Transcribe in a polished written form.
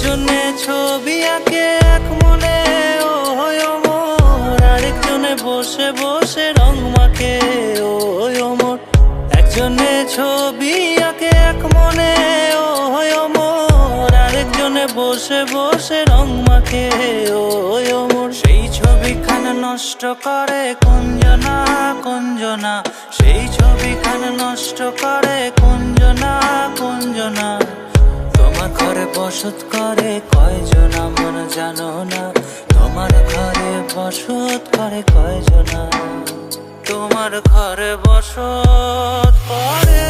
একজনে ছবি আঁকে এক মনে ও মোর, আরেকজনে বসে বসে রং মাখে ও মোর। একজনে ছবি আঁকে এক মনে ও মোর, আরেকজনে বসে বসে রং মাখে ও মোর। সেই ছবিখানা নষ্ট করে কুঞ্জনা কুঞ্জনা, সেই ছবিখানা নষ্ট করে কুঞ্জনা কুঞ্জনা। তোমার ঘরে বসত করে কয়জন আমার জানো না, তোমার ঘরে বসত করে কয়জনা, তোমার ঘরে বসত করে।